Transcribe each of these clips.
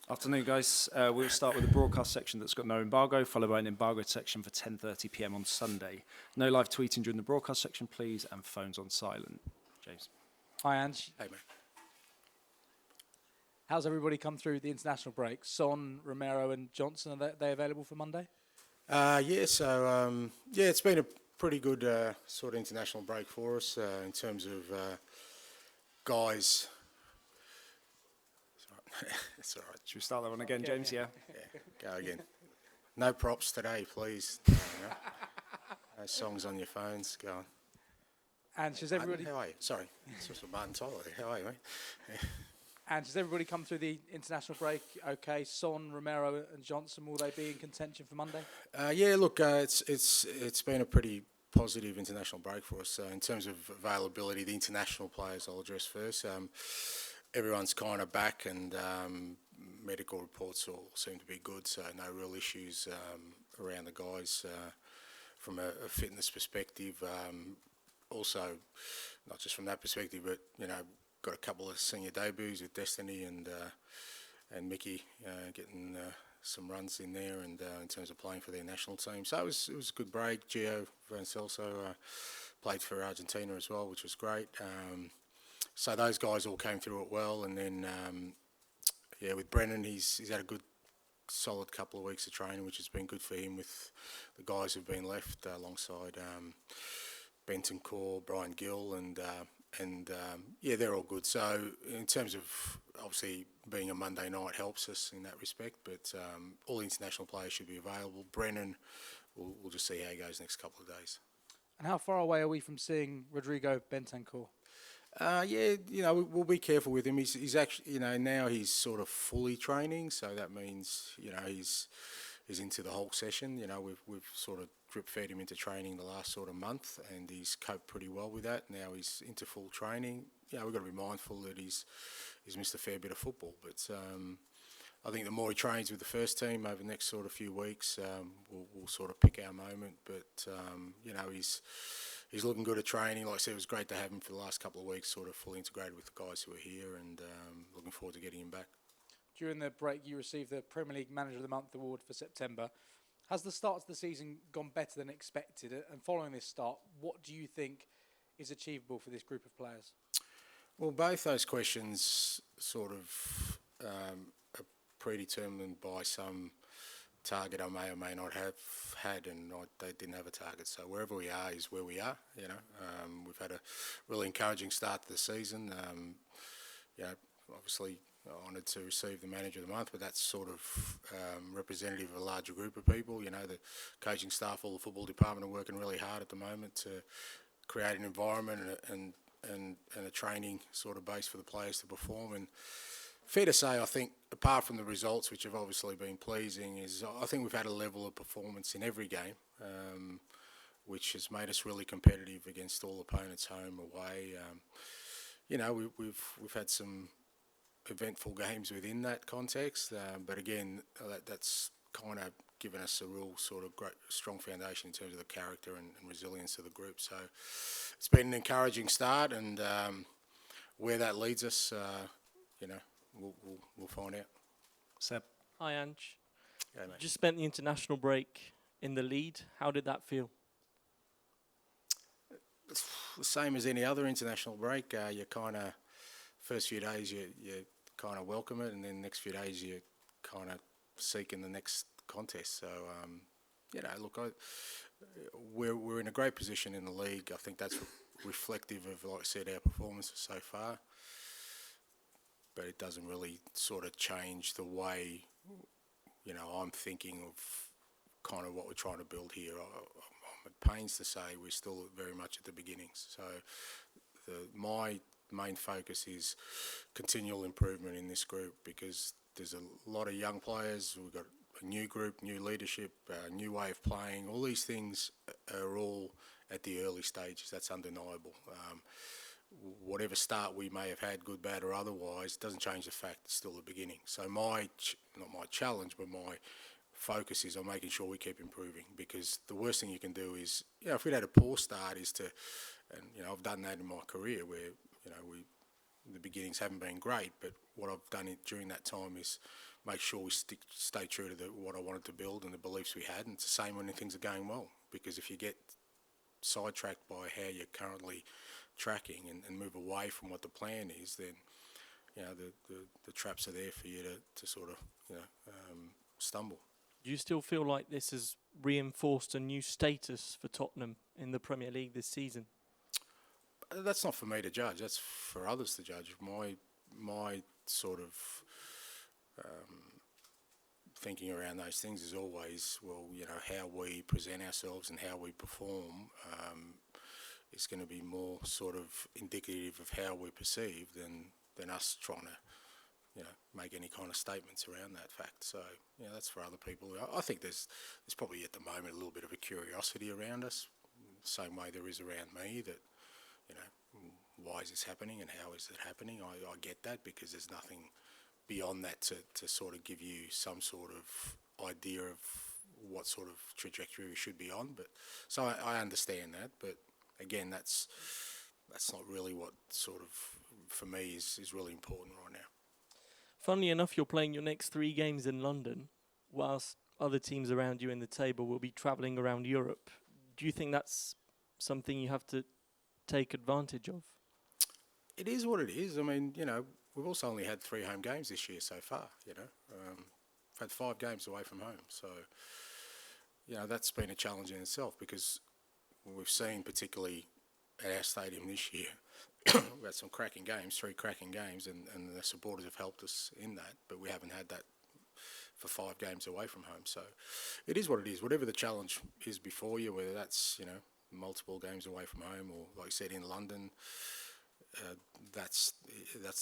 Afternoon, guys. We'll start with the broadcast section that's got no embargo, followed by an embargoed section for 10:30 p.m. on Sunday. No live tweeting during the broadcast section, please, and phones on silent. James. Hi, Ange. Hey, mate. How's everybody come through the international break? Son, Romero, and Johnson, are they available for Monday? It's been a pretty good sort of international break for us in terms of guys. It's all right. Should we start that one again, James? Yeah. Go again. No props today, please. No songs on your phones. Go on. And has everybody? How are you? Sorry, it's just a Martin Tyler. How are you, mate? And has everybody come through the international break? Okay, Son, Romero, and Johnson, will they be in contention for Monday? It's been a pretty positive international break for us in terms of availability. The international players I'll address first. Everyone's kind of back, and medical reports all seem to be good, so no real issues around the guys from a fitness perspective. Also, not just from that perspective, but got a couple of senior debuts with Destiny and Mickey getting some runs in there, and in terms of playing for their national team. So it was a good break. Gio Van Celso played for Argentina as well, which was great. So those guys all came through it well, and then with Brennan, he's had a good, solid couple of weeks of training, which has been good for him with the guys who've been left alongside Benton Core, Brian Gill, and they're all good. So in terms of obviously being a Monday night helps us in that respect, but all the international players should be available. Brennan, we'll just see how he goes next couple of days. And how far away are we from seeing Rodrigo Bentancur? We'll be careful with him. He's actually, now he's sort of fully training, so that means, he's into the whole session. We've sort of drip fed him into training the last sort of month, and he's coped pretty well with that. Now he's into full training. We've got to be mindful that he's missed a fair bit of football, but I think the more he trains with the first team over the next sort of few weeks, we'll sort of pick our moment. But he's looking good at training. Like I said, it was great to have him for the last couple of weeks, sort of fully integrated with the guys who are here, and looking forward to getting him back. During the break, you received the Premier League Manager of the Month award for September. Has the start to the season gone better than expected? And following this start, what do you think is achievable for this group of players? Well, both those questions sort of are predetermined by some target I may or may not have had, and they didn't have a target. So wherever we are is where we are. We've had a really encouraging start to the season. Obviously honoured to receive the Manager of the Month, but that's sort of representative of a larger group of people. The coaching staff, all the football department are working really hard at the moment to create an environment and a training sort of base for the players to perform. And fair to say, I think, apart from the results, which have obviously been pleasing, is I think we've had a level of performance in every game, which has made us really competitive against all opponents, home, away. We've had some eventful games within that context, but again, that's kind of given us a real sort of great, strong foundation in terms of the character and resilience of the group. So it's been an encouraging start, and where that leads us, we'll find out. Seb. Hi, Ange. Yeah, mate. Just spent the international break in the lead. How did that feel? It's the same as any other international break. You kind of, first few days you kind of welcome it, and then the next few days you kind of seeking the next contest. So, we're in a great position in the league. I think that's reflective of, like I said, our performances so far. But it doesn't really sort of change the way, I'm thinking of kind of what we're trying to build here. I'm at pains to say we're still very much at the beginnings. So my main focus is continual improvement in this group, because there's a lot of young players. We've got a new group, new leadership, new way of playing. All these things are all at the early stages. That's undeniable. Whatever start we may have had, good, bad or otherwise, doesn't change the fact it's still the beginning. So not my challenge, but my focus is on making sure we keep improving, because the worst thing you can do is, if we'd had a poor start, is to, and I've done that in my career where, the beginnings haven't been great, but what I've done during that time is make sure we stay true to what I wanted to build and the beliefs we had. And it's the same when things are going well, because if you get sidetracked by how you're currently tracking and move away from what the plan is, then the traps are there for you to sort of stumble. Do you still feel like this has reinforced a new status for Tottenham in the Premier League this season? That's not for me to judge. That's for others to judge. My sort of thinking around those things is always, well, how we present ourselves and how we perform is going to be more sort of indicative of how we're perceived than us trying to make any kind of statements around that fact. So, that's for other people. I think there's probably at the moment a little bit of a curiosity around us, same way there is around me, that, why is this happening and how is it happening? I get that, because there's nothing beyond that to sort of give you some sort of idea of what sort of trajectory we should be on. But so I understand that, but again, that's not really what sort of, for me, is really important right now. Funnily enough, you're playing your next 3 games in London, whilst other teams around you in the table will be travelling around Europe. Do you think that's something you have to take advantage of? It is what it is. I mean, we've also only had 3 home games this year so far, We've had 5 games away from home. So, that's been a challenge in itself, because we've seen, particularly at our stadium this year, we've had some cracking games, 3 cracking games, and the supporters have helped us in that, but we haven't had that for 5 games away from home. So it is what it is. Whatever the challenge is before you, whether that's, multiple games away from home or, like I said, in London, that's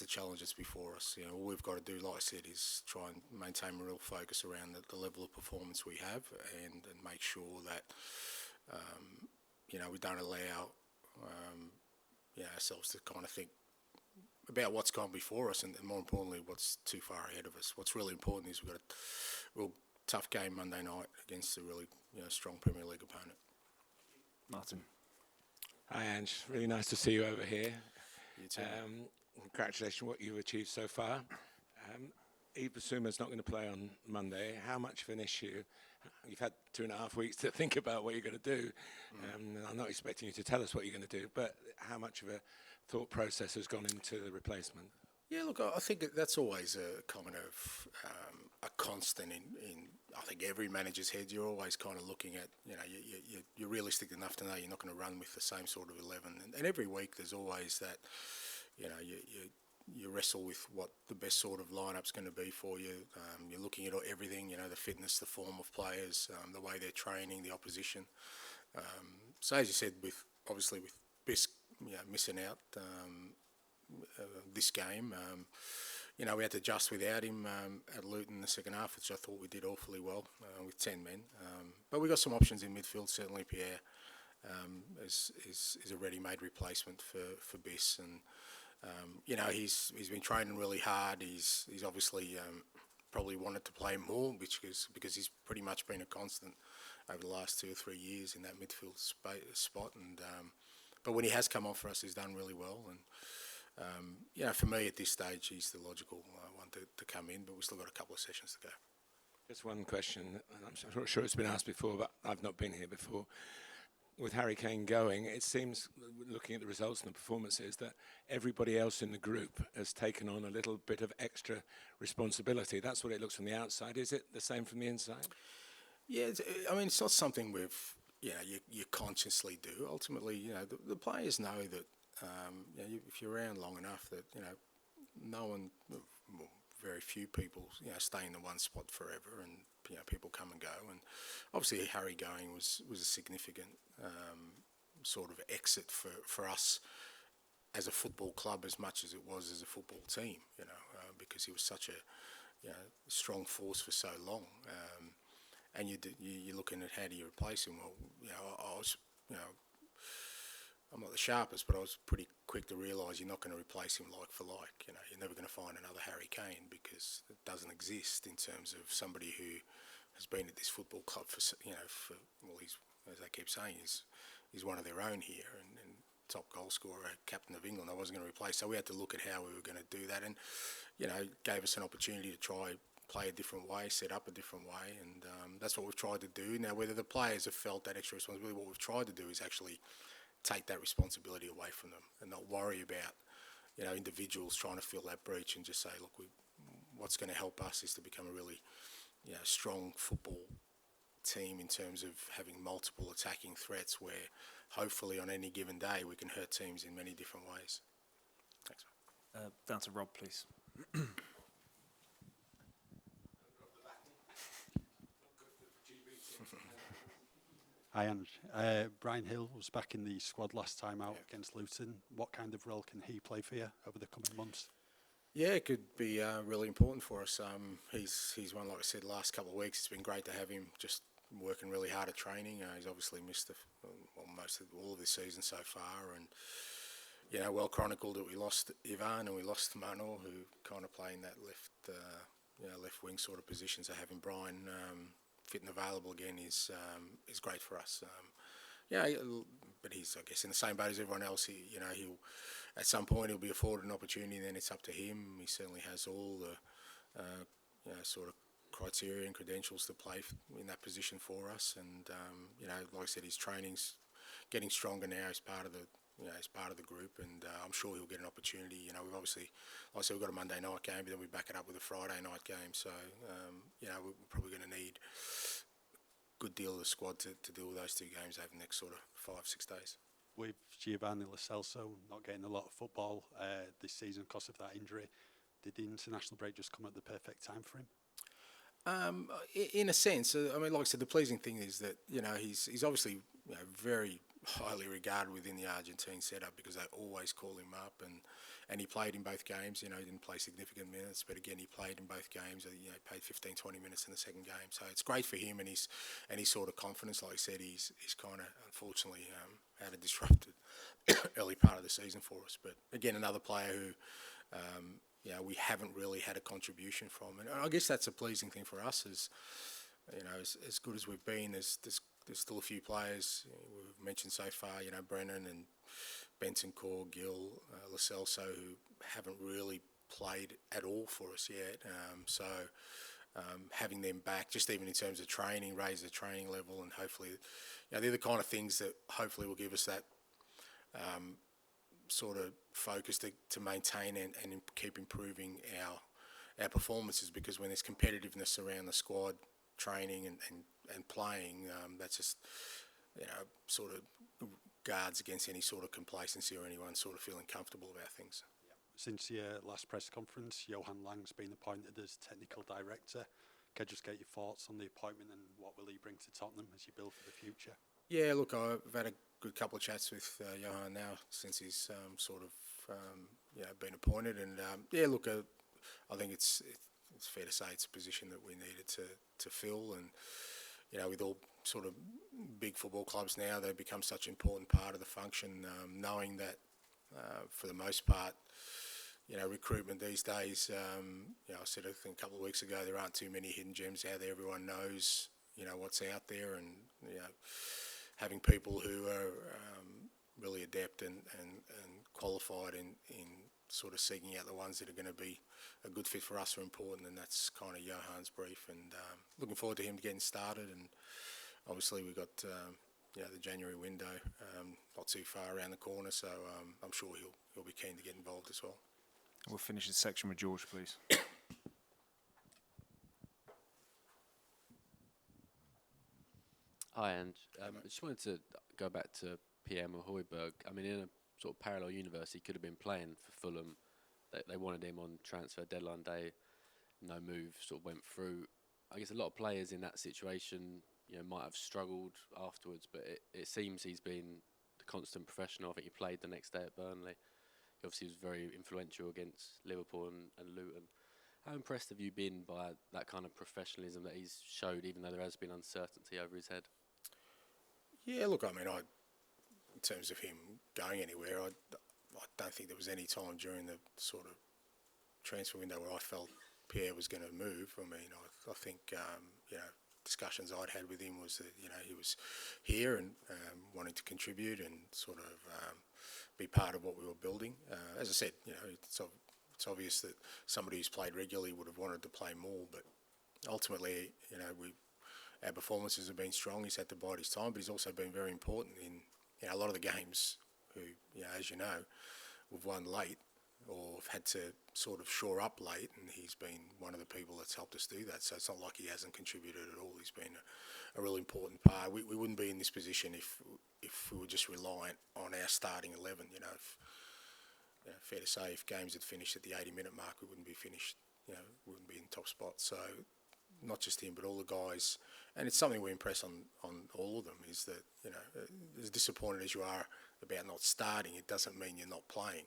the challenge that's before us. All we've got to do, like I said, is try and maintain a real focus around the level of performance we have, and make sure that, we don't allow ourselves to kind of think about what's gone before us, and more importantly, what's too far ahead of us. What's really important is we've got a real tough game Monday night against a really strong Premier League opponent. Martin. Hi, Ange. Really nice to see you over here. You too. Congratulations on what you've achieved so far. Yves Bissouma's not going to play on Monday. How much of an issue? You've had 2.5 weeks to think about what you're going to do. I'm not expecting you to tell us what you're going to do, but how much of a thought process has gone into the replacement? Yeah, look, I think that's always a kind of a constant in I think every manager's head. You're always kind of looking at, you're realistic enough to know you're not going to run with the same sort of 11. And every week there's always that, you wrestle with what the best sort of lineup's going to be for you. You're looking at everything, the fitness, the form of players, the way they're training, the opposition. So as you said, with Biss, missing out this game, we had to adjust without him at Luton in the second half, which I thought we did awfully well with 10 men. But we got some options in midfield. Certainly Pierre is a ready-made replacement for Biss, and he's been training really hard. He's obviously probably wanted to play more, because he's pretty much been a constant over the last 2 or 3 years in that midfield spot. And but when he has come on for us, he's done really well. And for me at this stage, he's the logical one to come in. But we've still got a couple of sessions to go. Just one question. I'm sure it's been asked before, but I've not been here before. With Harry Kane going, it seems, looking at the results and the performances, that everybody else in the group has taken on a little bit of extra responsibility. That's what it looks from the outside. Is it the same from the inside? Yeah, it's not something you consciously do. Ultimately, the players know that if you're around long enough that no one, well, very few people stay in the one spot forever, and people come and go. And obviously Harry going was a significant sort of exit for us as a football club, as much as it was as a football team, because he was such a strong force for so long. And you're looking at how do you replace him? Well, I was, I'm not the sharpest, but I was pretty quick to realise you're not going to replace him like for like. You're never going to find another Harry Kane, because it doesn't exist in terms of somebody who has been at this football club for he's, as they keep saying, he's one of their own here, and top goal scorer, captain of England. I wasn't going to replace. So we had to look at how we were going to do that, and gave us an opportunity to try play a different way, set up a different way, and that's what we've tried to do. Now, whether the players have felt that extra responsibility, what we've tried to do is actually take that responsibility away from them and not worry about individuals trying to fill that breach, and just say, look, what's going to help us is to become a really strong football team in terms of having multiple attacking threats where hopefully on any given day we can hurt teams in many different ways. Thanks. Down to Rob, please. Hi, Ange. Brian Hill was back in the squad last time out against Luton. What kind of role can he play for you over the coming months? Yeah, it could be really important for us. He's one, like I said, last couple of weeks. It's been great to have him just working really hard at training. He's obviously missed most of all of this season so far, and well chronicled that we lost Ivan and we lost Mano, who kind of play in that left wing sort of position. So having Brian fit and available again is great for us. But he's, I guess, in the same boat as everyone else. He'll at some point he'll be afforded an opportunity, and then it's up to him. He certainly has all the sort of criteria and credentials to play in that position for us. And like I said, his training's getting stronger now as part of the group, and I'm sure he'll get an opportunity. We've obviously, like I said, we've got a Monday night game, but then we back it up with a Friday night game. So we're probably going to need good deal of the squad to deal with those two games over the next sort of 5-6 days. With Giovanni Lo Celso not getting a lot of football this season because of that injury, did the international break just come at the perfect time for him? In a sense, I mean, like I said, the pleasing thing is that he's obviously very highly regarded within the Argentine setup because they always call him up, and he played in both games. He didn't play significant minutes, but again, he played in both games. He played 15-20 minutes in the second game, so it's great for him and his sort of confidence. Like I said, he's kind of unfortunately had a disrupted early part of the season for us. But again, another player who we haven't really had a contribution from, and I guess that's a pleasing thing for us. As good as we've been, there's still a few players we've mentioned so far. Brennan and Bentancur, Gill, Lo Celso, who haven't really played at all for us yet. So having them back, just even in terms of training, raise the training level, and hopefully, they're the kind of things that hopefully will give us that sort of focus to maintain and keep improving our performances. Because when there's competitiveness around the squad, training and playing, that's just sort of guards against any sort of complacency or anyone sort of feeling comfortable about things. Since your last press conference, Johan Lang's been appointed as technical director. Can I just get your thoughts on the appointment and what will he bring to Tottenham as you build for the future? Yeah, look, I've had a good couple of chats with Johan now since he's been appointed, and look, I think it's fair to say it's a position that we needed to fill, and with all sort of big football clubs now, they've become such an important part of the function, knowing that for the most part, recruitment these days, I said I think a couple of weeks ago, there aren't too many hidden gems out there. Everyone knows, what's out there, and, having people who are really adept and qualified in sort of seeking out the ones that are going to be a good fit for us are important, and that's kind of Johan's brief, and looking forward to him getting started. And obviously we've got the January window not too far around the corner, so I'm sure he'll be keen to get involved as well. We'll finish this section with George, please. Hi, Ange. I just wanted to go back to Pierre-Emerick Aubameyang. I mean, in a sort of parallel universe, he could have been playing for Fulham. They wanted him on transfer deadline day. No move sort of went through. I guess a lot of players in that situation, might have struggled afterwards, but it seems he's been the constant professional. I think he played the next day at Burnley. He obviously was very influential against Liverpool and Luton. How impressed have you been by that kind of professionalism that he's showed, even though there has been uncertainty over his head? Yeah, look, I mean, in terms of him going anywhere, I don't think there was any time during the sort of transfer window where I felt Pierre was going to move. I mean, I think, discussions I'd had with him was that, he was here and wanting to contribute and sort of be part of what we were building. As I said, it's obvious that somebody who's played regularly would have wanted to play more, but ultimately, our performances have been strong. He's had to bide his time, but he's also been very important in a lot of the games. Who, as you know, we've won late or have had to sort of shore up late, and he's been one of the people that's helped us do that. So it's not like he hasn't contributed at all. He's been a real important part. We wouldn't be in this position if we were just reliant on our starting 11. Fair to say, if games had finished at the 80-minute mark, we wouldn't be finished. We wouldn't be in top spot. So not just him, but all the guys. And it's something we impress on all of them, is that, as disappointed as you are about not starting, it doesn't mean you're not playing.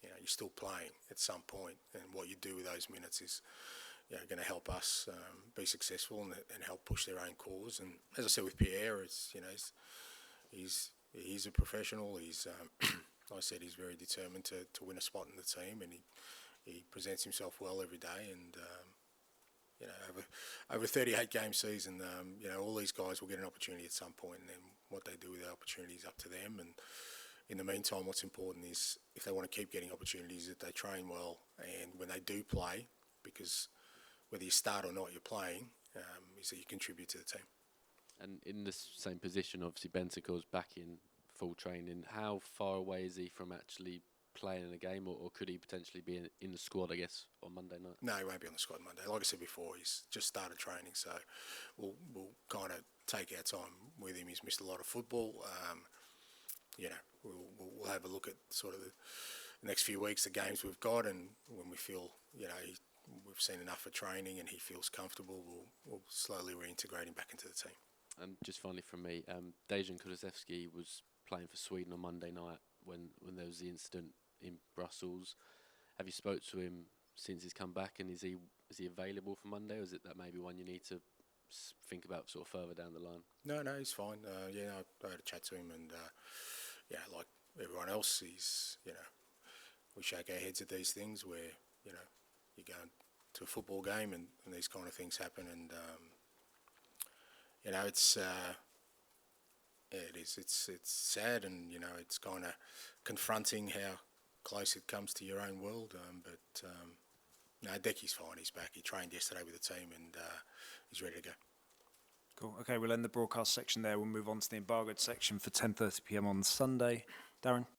You're still playing at some point, and what you do with those minutes is going to help us be successful and help push their own cause. And as I said with Pierre, it's he's a professional. He's like I said, he's very determined to win a spot in the team, and he presents himself well every day. And over a 38-game season, all these guys will get an opportunity at some point, and then what they do with that opportunity is up to them. And in the meantime, what's important is, if they want to keep getting opportunities, that they train well, and when they do play, because whether you start or not, you're playing, is that you contribute to the team. And in the same position, obviously, Bentacle's back in full training. How far away is he from actually playing in a game, or could he potentially be in the squad, I guess, on Monday night? No, he won't be on the squad Monday. Like I said before, he's just started training, so we'll kind of take our time with him. He's missed a lot of football. We'll have a look at sort of the next few weeks, the games we've got, and when we feel, we've seen enough for training and he feels comfortable, we'll slowly reintegrate him back into the team. And just finally from me, Dejan Kulusevski was playing for Sweden on Monday night when there was the incident in Brussels. Have you spoke to him since he's come back, and is he available for Monday, or is it that maybe one you need to think about sort of further down the line? No, he's fine. I had a chat to him, and like everyone else, he's we shake our heads at these things where you go to a football game and these kind of things happen, and it's it is. It's sad, and it's kind of confronting how close it comes to your own world. But Decky's fine. He's back. He trained yesterday with the team, and he's ready to go. Cool. Okay, we'll end the broadcast section there. We'll move on to the embargoed section for 10:30 p.m. on Sunday. Darren?